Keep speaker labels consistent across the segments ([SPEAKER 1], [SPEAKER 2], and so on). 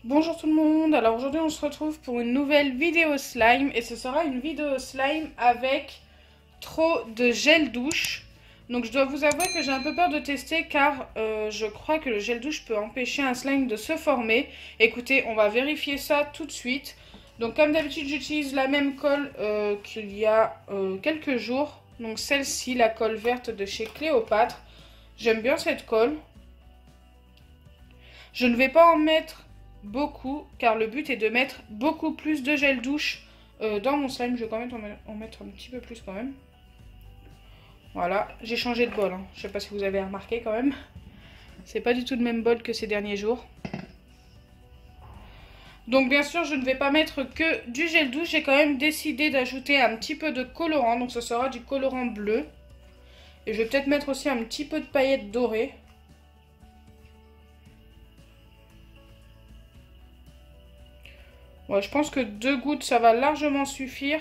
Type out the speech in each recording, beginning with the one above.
[SPEAKER 1] Bonjour tout le monde, alors aujourd'hui on se retrouve pour une nouvelle vidéo slime et ce sera une vidéo slime avec trop de gel douche. Donc je dois vous avouer que j'ai un peu peur de tester car je crois que le gel douche peut empêcher un slime de se former. Écoutez, on va vérifier ça tout de suite. Donc comme d'habitude j'utilise la même colle qu'il y a quelques jours. Donc celle-ci, la colle verte de chez Cléopâtre. J'aime bien cette colle. Je ne vais pas en mettre beaucoup car le but est de mettre beaucoup plus de gel douche dans mon slime. Je vais quand même en mettre un petit peu plus quand même. Voilà, j'ai changé de bol, hein. Je sais pas si vous avez remarqué quand même. C'est pas du tout le même bol que ces derniers jours. Donc bien sûr je ne vais pas mettre que du gel douche. J'ai quand même décidé d'ajouter un petit peu de colorant. Donc ce sera du colorant bleu. Et je vais peut-être mettre aussi un petit peu de paillettes dorées. Ouais, je pense que 2 gouttes ça va largement suffire.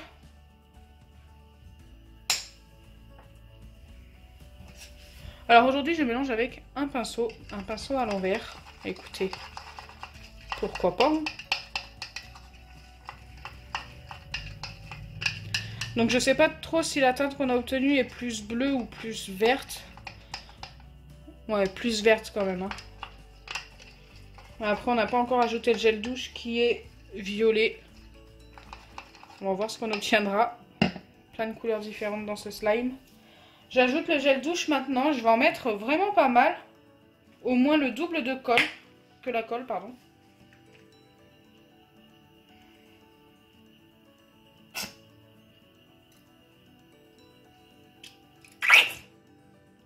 [SPEAKER 1] Alors aujourd'hui je mélange avec un pinceau à l'envers. Écoutez, pourquoi pas, hein. Donc je sais pas trop si la teinte qu'on a obtenue est plus bleue ou plus verte. Ouais, plus verte quand même, hein. Après on n'a pas encore ajouté le gel douche qui est violet. On va voir ce qu'on obtiendra. Plein de couleurs différentes dans ce slime. J'ajoute le gel douche maintenant. Je vais en mettre vraiment pas mal. Au moins le double de colle. Que la colle, pardon.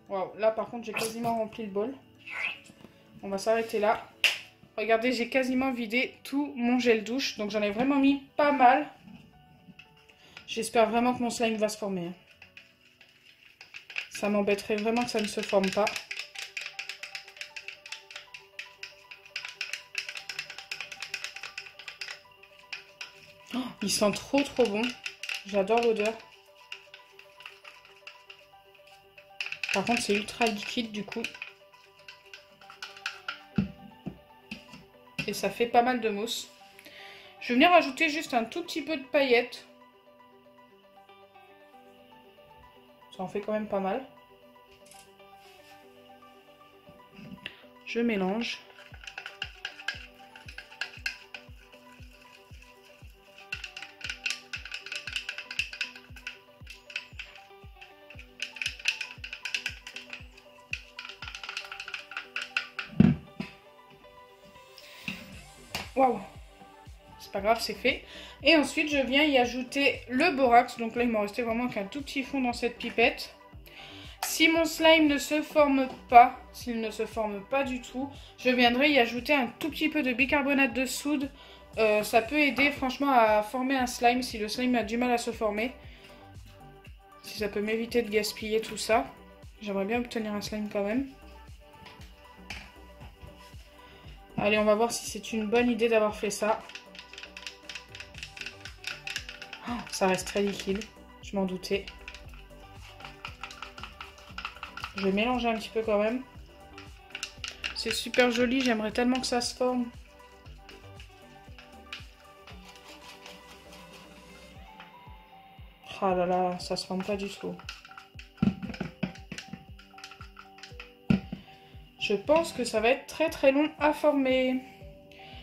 [SPEAKER 1] Waouh, là par contre j'ai quasiment rempli le bol. On va s'arrêter là. Regardez, j'ai quasiment vidé tout mon gel douche. Donc j'en ai vraiment mis pas mal. J'espère vraiment que mon slime va se former. Ça m'embêterait vraiment que ça ne se forme pas. Oh, il sent trop bon. J'adore l'odeur. Par contre c'est ultra liquide du coup. Et ça fait pas mal de mousse. Je vais venir ajouter juste un tout petit peu de paillettes. Ça en fait quand même pas mal. Je mélange. Waouh! C'est pas grave, c'est fait. Et ensuite, je viens y ajouter le borax. Donc là, il m'en restait vraiment qu'un tout petit fond dans cette pipette. Si mon slime ne se forme pas, s'il ne se forme pas du tout, je viendrai y ajouter un tout petit peu de bicarbonate de soude. Ça peut aider franchement à former un slime si le slime a du mal à se former. Si ça peut m'éviter de gaspiller tout ça. J'aimerais bien obtenir un slime quand même. Allez, on va voir si c'est une bonne idée d'avoir fait ça. Oh, ça reste très liquide, je m'en doutais. Je vais mélanger un petit peu quand même. C'est super joli, j'aimerais tellement que ça se forme. Ah là là, ça se forme pas du tout. Je pense que ça va être très long à former.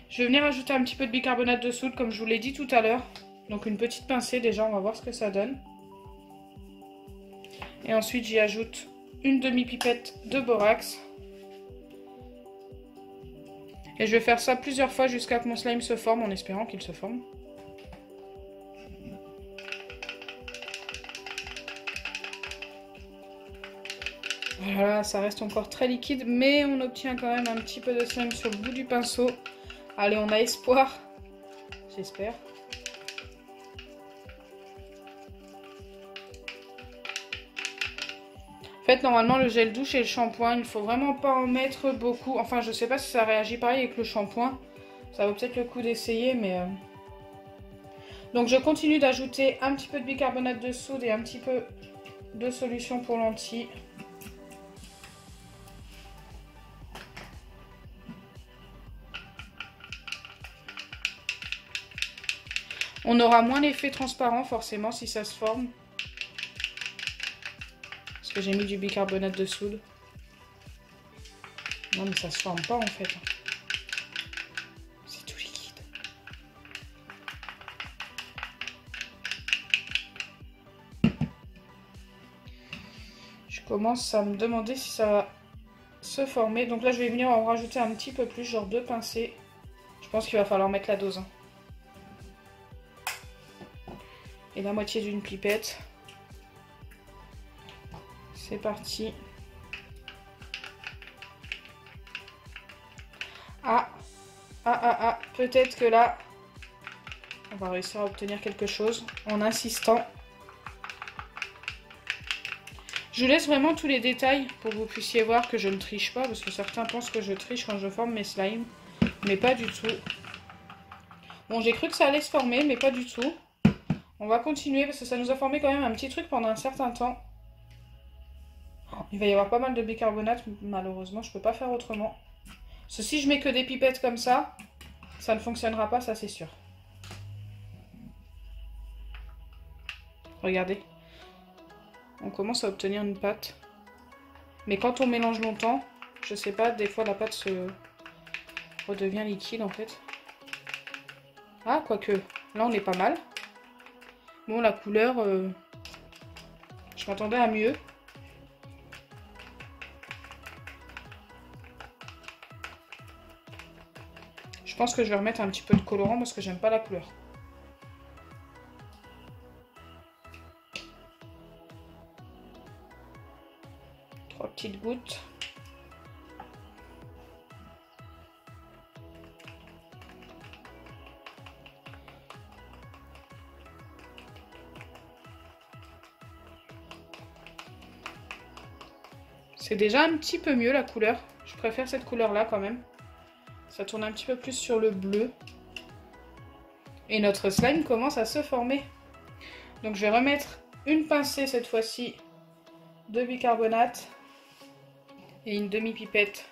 [SPEAKER 1] Je vais venir ajouter un petit peu de bicarbonate de soude comme je vous l'ai dit tout à l'heure. Donc une petite pincée déjà, on va voir ce que ça donne. Et ensuite j'y ajoute une demi-pipette de borax. Et je vais faire ça plusieurs fois jusqu'à ce que mon slime se forme en espérant qu'il se forme. Voilà, ça reste encore très liquide, mais on obtient quand même un petit peu de slime sur le bout du pinceau. Allez, on a espoir, j'espère. En fait, normalement, le gel douche et le shampoing, il ne faut vraiment pas en mettre beaucoup. Enfin, je sais pas si ça réagit pareil avec le shampoing. Ça vaut peut-être le coup d'essayer, mais... Donc, je continue d'ajouter un petit peu de bicarbonate de soude et un petit peu de solution pour lentilles. On aura moins l'effet transparent forcément si ça se forme. Parce que j'ai mis du bicarbonate de soude. Non mais ça se forme pas en fait. C'est tout liquide. Je commence à me demander si ça va se former. Donc là je vais venir en rajouter un petit peu plus, genre 2 pincées. Je pense qu'il va falloir mettre la dose. Hein. Et la moitié d'une pipette. C'est parti. Peut-être que là, on va réussir à obtenir quelque chose en insistant. Je vous laisse vraiment tous les détails pour que vous puissiez voir que je ne triche pas, parce que certains pensent que je triche quand je forme mes slimes, mais pas du tout. Bon, j'ai cru que ça allait se former, mais pas du tout. On va continuer parce que ça nous a formé quand même un petit truc pendant un certain temps. Il va y avoir pas mal de bicarbonate, malheureusement, je peux pas faire autrement. Parce que si je mets que des pipettes comme ça ne fonctionnera pas, ça c'est sûr. Regardez. On commence à obtenir une pâte. Mais quand on mélange longtemps, je sais pas, des fois la pâte se redevient liquide en fait. Ah, quoique, là on est pas mal. Bon, la couleur, je m'attendais à mieux. Je pense que je vais remettre un petit peu de colorant parce que j'aime pas la couleur. Trois petites gouttes. C'est déjà un petit peu mieux la couleur. Je préfère cette couleur-là quand même. Ça tourne un petit peu plus sur le bleu. Et notre slime commence à se former. Donc je vais remettre une pincée cette fois-ci de bicarbonate et une demi-pipette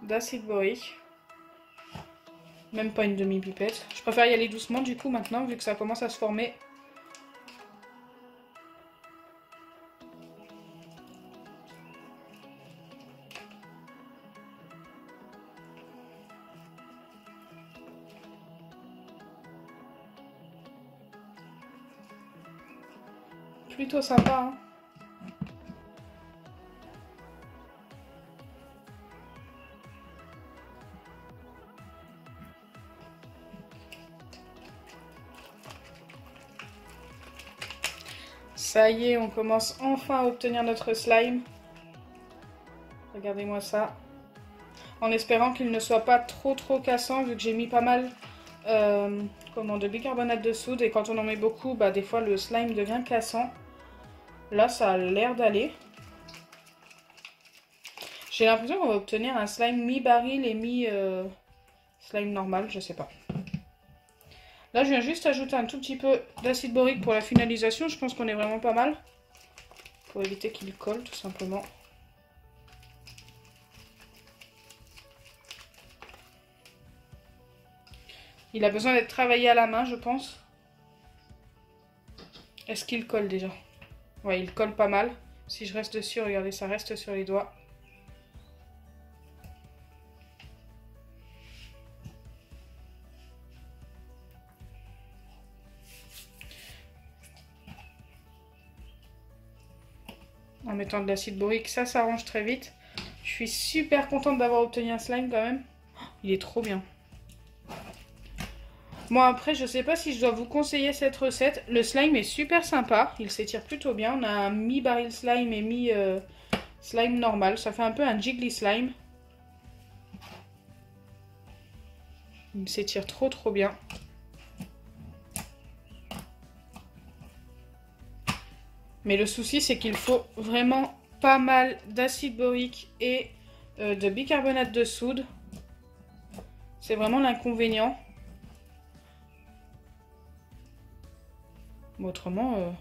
[SPEAKER 1] d'acide borique. Même pas une demi-pipette. Je préfère y aller doucement du coup maintenant vu que ça commence à se former. Plutôt sympa, hein. Ça y est, on commence enfin à obtenir notre slime. Regardez-moi ça. En espérant qu'il ne soit pas trop cassant vu que j'ai mis pas mal de bicarbonate de soude. Et quand on en met beaucoup, bah, des fois le slime devient cassant. Là, ça a l'air d'aller. J'ai l'impression qu'on va obtenir un slime mi-baril et mi-slime normal, je sais pas. Là, je viens juste ajouter un tout petit peu d'acide borique pour la finalisation. Je pense qu'on est vraiment pas mal. Pour éviter qu'il colle, tout simplement. Il a besoin d'être travaillé à la main, je pense. Est-ce qu'il colle déjà? Ouais, il colle pas mal. Si je reste dessus, regardez, ça reste sur les doigts. En mettant de l'acide borique, ça s'arrange très vite. Je suis super contente d'avoir obtenu un slime quand même. Il est trop bien. Bon, après, je sais pas si je dois vous conseiller cette recette. Le slime est super sympa. Il s'étire plutôt bien. On a un mi-baril slime et mi-slime normal. Ça fait un peu un jiggly slime. Il s'étire trop bien. Mais le souci, c'est qu'il faut vraiment pas mal d'acide borique et de bicarbonate de soude. C'est vraiment l'inconvénient. Bon, autrement,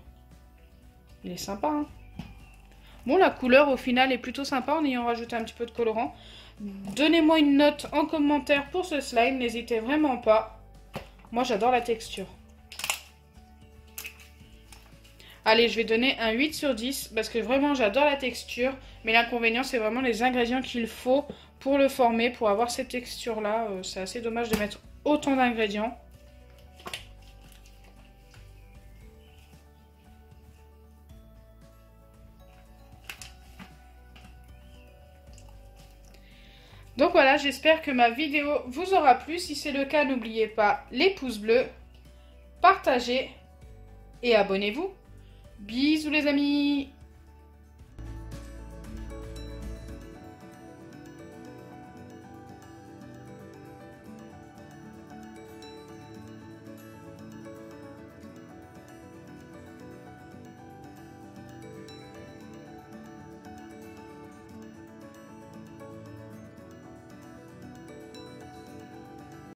[SPEAKER 1] il est sympa. Hein. Bon, la couleur, au final, est plutôt sympa en ayant rajouté un petit peu de colorant. Donnez-moi une note en commentaire pour ce slime. N'hésitez vraiment pas. Moi, j'adore la texture. Allez, je vais donner un 8 sur 10 parce que vraiment j'adore la texture. Mais l'inconvénient, c'est vraiment les ingrédients qu'il faut pour le former, pour avoir cette texture-là. C'est assez dommage de mettre autant d'ingrédients. Donc voilà, j'espère que ma vidéo vous aura plu. Si c'est le cas, n'oubliez pas les pouces bleus, partagez et abonnez-vous. Bisous les amis!